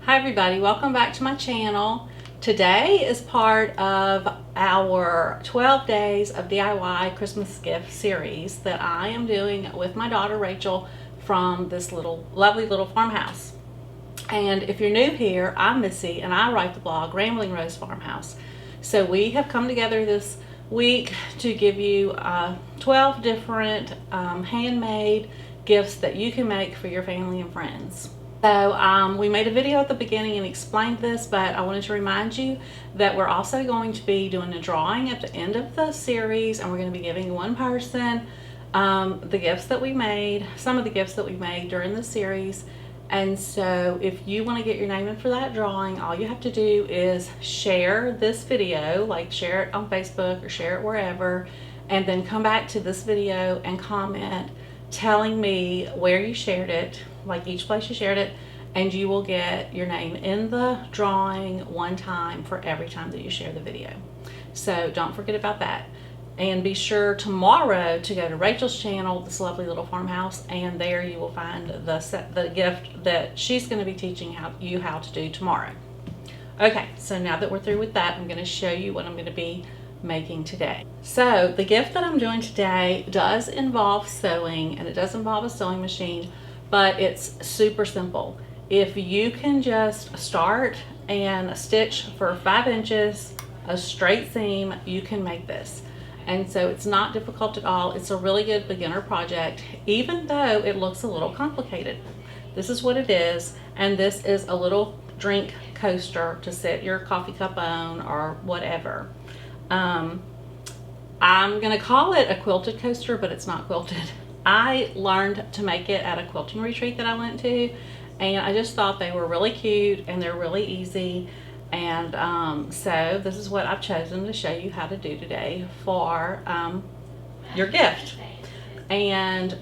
Hi everybody, welcome back to my channel. Today is part of our 12 days of DIY Christmas gift series that I am doing with my daughter Rachel from this lovely little farmhouse. And if you're new here, I'm Missy and I write the blog Rambling Rose Farmhouse. So we have come together this week to give you 12 different handmade gifts that you can make for your family and friends. So we made a video at the beginning and explained this, but I wanted to remind you that we're also going to be doing a drawing at the end of the series, and we're going to be giving one person the gifts that we made, some of the gifts that we made during the series. And so if you want to get your name in for that drawing, all you have to do is share this video, like share it on Facebook or share it wherever, and then come back to this video and comment telling me where you shared it, like each place you shared it, and you will get your name in the drawing one time for every time that you share the video. So don't forget about that. And be sure tomorrow to go to Rachel's channel, this lovely little farmhouse, and there you will find the gift that she's going to be teaching you how to do tomorrow. Okay, so now that we're through with that, I'm going to show you what I'm going to be making today. So the gift that I'm doing today does involve sewing, and it does involve a sewing machine, but it's super simple. If you can just start and stitch for 5 inches, a straight seam, you can make this. And so it's not difficult at all. It's a really good beginner project, even though it looks a little complicated. This is what it is, and this is a little drink coaster to set your coffee cup on or whatever. I'm gonna call it a quilted coaster, but it's not quilted. I learned to make it at a quilting retreat that I went to, and I just thought they were really cute and they're really easy. And so this is what I've chosen to show you how to do today for your gift. And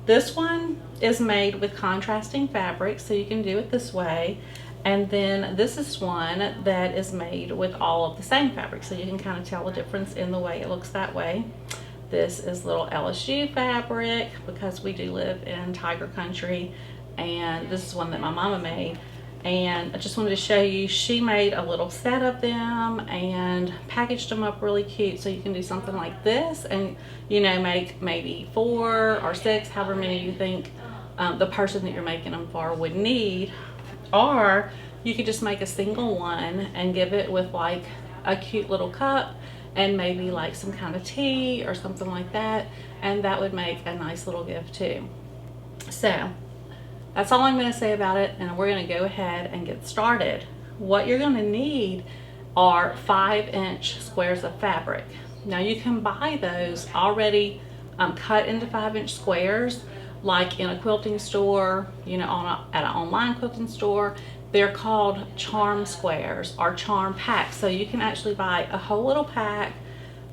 this one is made with contrasting fabric, so you can do it this way. And then this is one that is made with all of the same fabric, so you can kind of tell the difference in the way it looks that way. This is little LSU fabric because we do live in tiger country, and this is one that my mama made. And I just wanted to show you, she made a little set of them and packaged them up really cute, so you can do something like this and, you know, make maybe 4 or 6, however many you think the person that you're making them for would need. Or you could just make a single one and give it with like a cute little cup and maybe like some kind of tea or something like that, and that would make a nice little gift too. So that's all I'm going to say about it, and we're going to go ahead and get started. What you're going to need are 5-inch squares of fabric. Now you can buy those already cut into 5-inch squares, like in a quilting store, you know, at an online quilting store. They're called charm squares or charm packs. So you can actually buy a whole little pack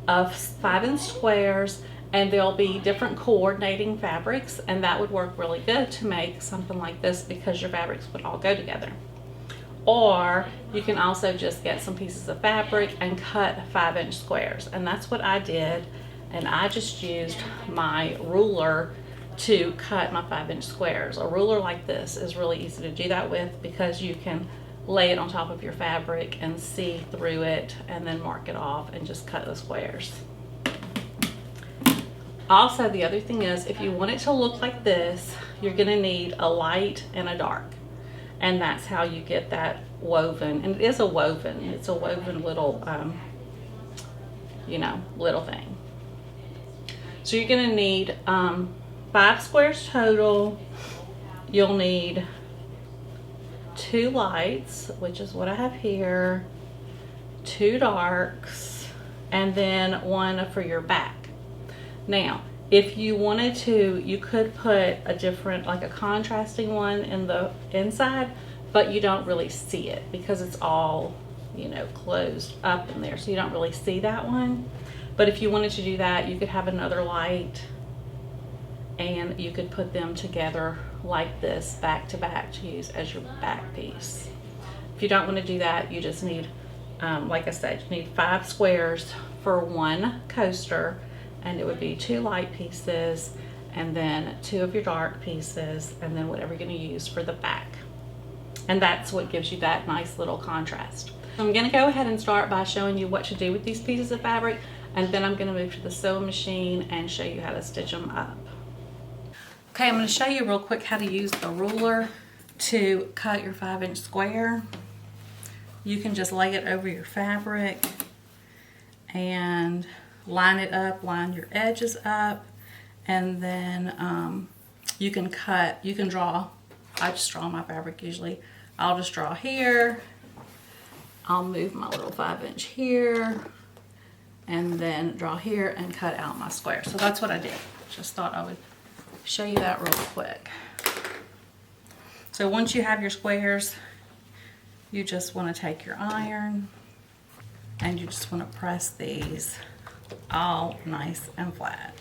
of 5-inch squares, and there'll be different coordinating fabrics, and that would work really good to make something like this because your fabrics would all go together. Or you can also just get some pieces of fabric and cut 5-inch squares, and that's what I did. And I just used my ruler to cut my 5-inch squares. A ruler like this is really easy to do that with because you can lay it on top of your fabric and see through it and then mark it off and just cut the squares. Also, the other thing is, if you want it to look like this, you're gonna need a light and a dark, and that's how you get that woven. And it is a woven, it's a woven little you know, little thing. So you're gonna need 5 squares total. You'll need 2 lights, which is what I have here, 2 darks, and then 1 for your back. Now, if you wanted to, you could put a different, like a contrasting one in the inside, but you don't really see it because it's all, you know, closed up in there, so you don't really see that one. But if you wanted to do that, you could have another light and you could put them together like this, back to back, to use as your back piece. If you don't want to do that, you just need, like I said, you need 5 squares for 1 coaster, and it would be 2 light pieces and then 2 of your dark pieces, and then whatever you're going to use for the back. And that's what gives you that nice little contrast. So I'm gonna go ahead and start by showing you what to do with these pieces of fabric, and then I'm gonna move to the sewing machine and show you how to stitch them up. Okay, I'm gonna show you real quick how to use the ruler to cut your 5-inch square. You can just lay it over your fabric and line it up, line your edges up, and then you can cut, you can draw. I just draw my fabric usually. I'll just draw here. I'll move my little 5-inch here, and then draw here and cut out my square. So that's what I did. Just thought I would show you that real quick. So once you have your squares, you just want to take your iron and you just want to press these all nice and flat.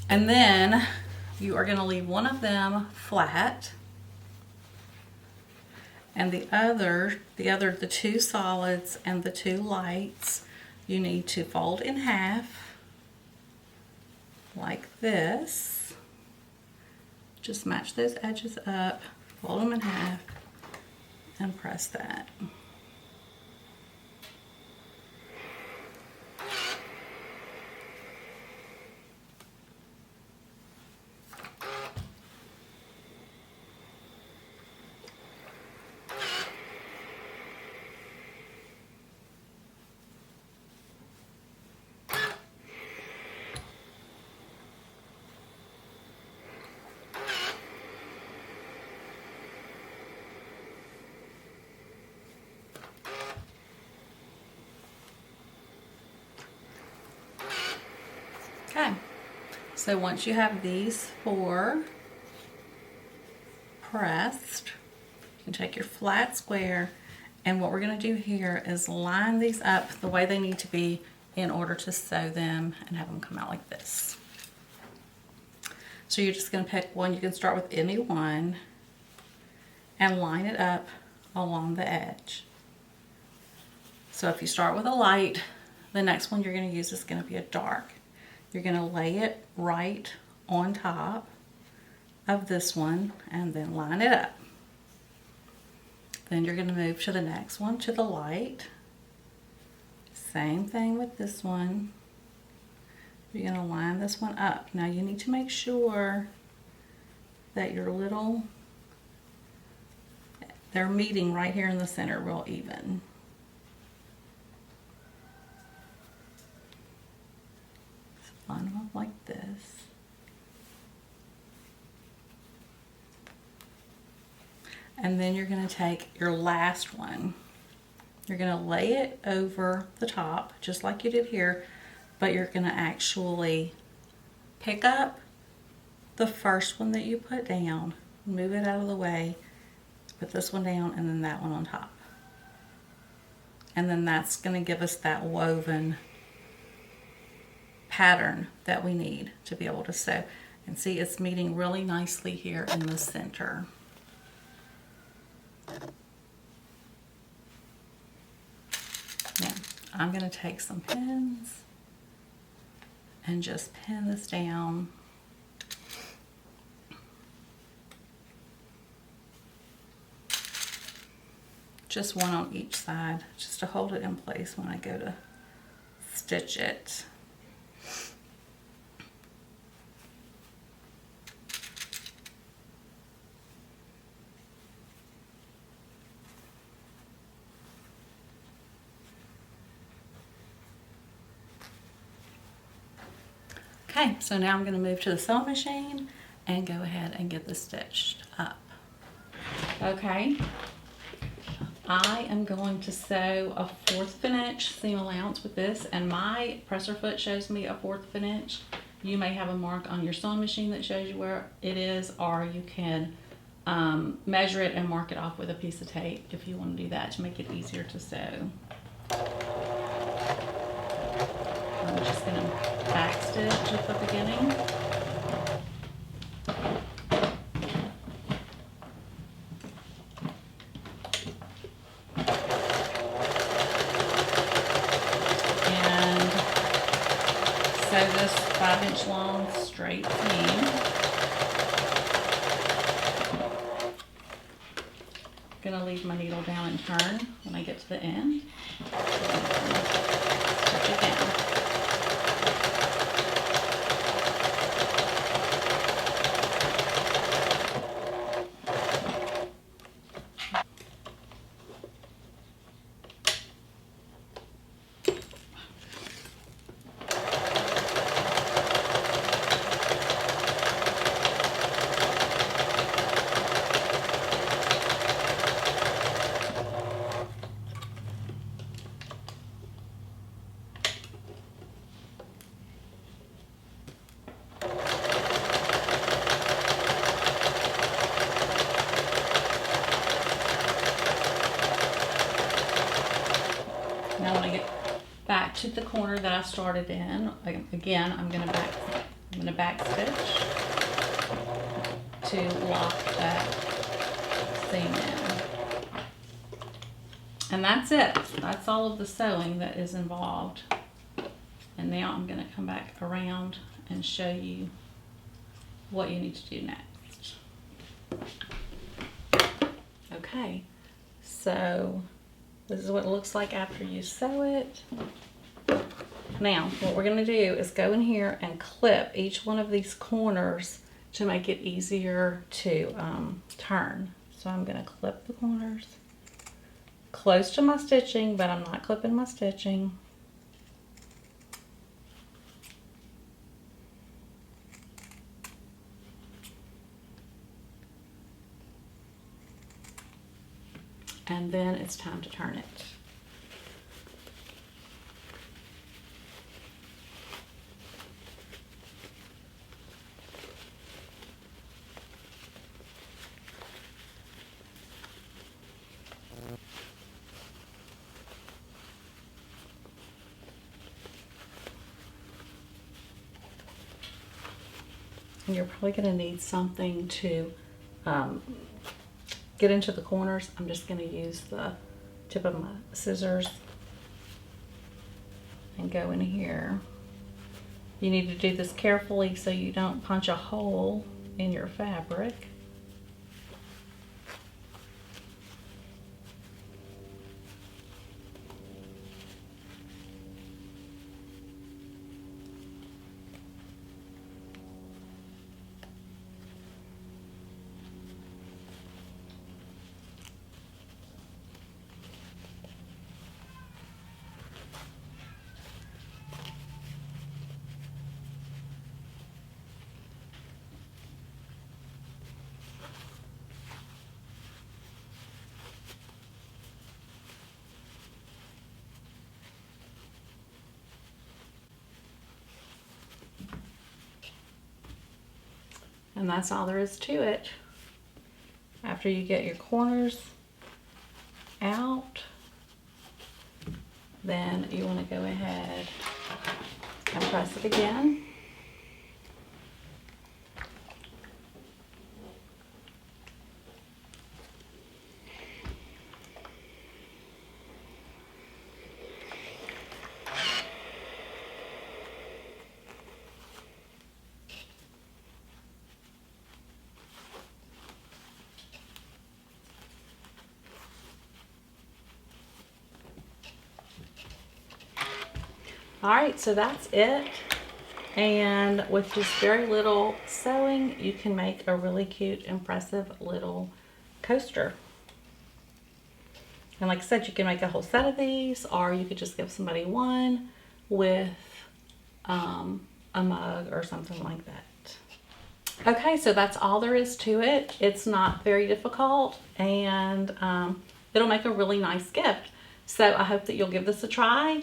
And then you are going to leave one of them flat, and the two solids and the two lights, you need to fold in half like this. Just match those edges up, fold them in half, and press that. Okay, so once you have these 4 pressed, you can take your flat square, and what we're going to do here is line these up the way they need to be in order to sew them and have them come out like this. So you're just going to pick one. You can start with any one and line it up along the edge. So if you start with a light, the next one you're going to use is going to be a dark. You're going to lay it right on top of this one and then line it up. Then you're going to move to the next one, to the light. Same thing with this one. You're going to line this one up. Now you need to make sure that your they're meeting right here in the center real even. Line them up like this. And then you're going to take your last one. You're going to lay it over the top, just like you did here, but you're going to actually pick up the first one that you put down, move it out of the way, put this one down, and then that one on top. And then that's going to give us that woven pattern that we need to be able to sew. And see, it's meeting really nicely here in the center. Now, I'm going to take some pins and just pin this down. Just one on each side, just to hold it in place when I go to stitch it. Okay, so now I'm going to move to the sewing machine and go ahead and get this stitched up. Okay, I am going to sew a 1/4 of an inch seam allowance with this, and my presser foot shows me a 1/4 of an inch. You may have a mark on your sewing machine that shows you where it is, or you can measure it and mark it off with a piece of tape if you want to do that to make it easier to sew. I'm just going to back stitch at the beginning. And sew this 5-inch long straight seam. I'm gonna leave my needle down and turn when I get to the end. Stitch it down. Now when I get back to the corner that I started in, again, I'm gonna back stitch to lock that seam in. And that's it. That's all of the sewing that is involved. And now I'm gonna come back around and show you what you need to do next. Okay, so this is what it looks like after you sew it. Now, what we're gonna do is go in here and clip each one of these corners to make it easier to turn. So I'm gonna clip the corners close to my stitching, but I'm not clipping my stitching. And then it's time to turn it. And you're probably going to need something to get into the corners. I'm just going to use the tip of my scissors and go in here. You need to do this carefully so you don't punch a hole in your fabric. And that's all there is to it. After you get your corners out, then you want to go ahead and press it again. All right, so that's it. And with just very little sewing, you can make a really cute, impressive little coaster. And like I said, you can make a whole set of these, or you could just give somebody one with a mug or something like that. Okay, so that's all there is to it. It's not very difficult, and it'll make a really nice gift. So I hope that you'll give this a try.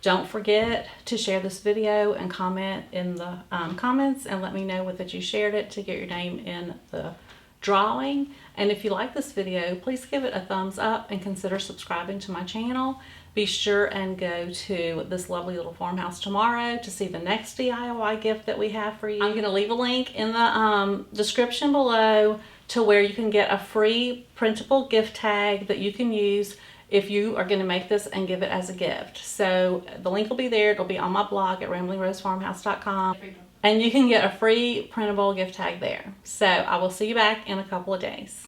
Don't forget to share this video and comment in the comments and let me know that you shared it to get your name in the drawing. And if you like this video, please give it a thumbs up and consider subscribing to my channel. Be sure and go to this lovely little farmhouse tomorrow to see the next DIY gift that we have for you. I'm going to leave a link in the description below to where you can get a free printable gift tag that you can use if you are going to make this and give it as a gift. So the link will be there. It'll be on my blog at ramblingrosefarmhouse.com. and you can get a free printable gift tag there. So I will see you back in a couple of days.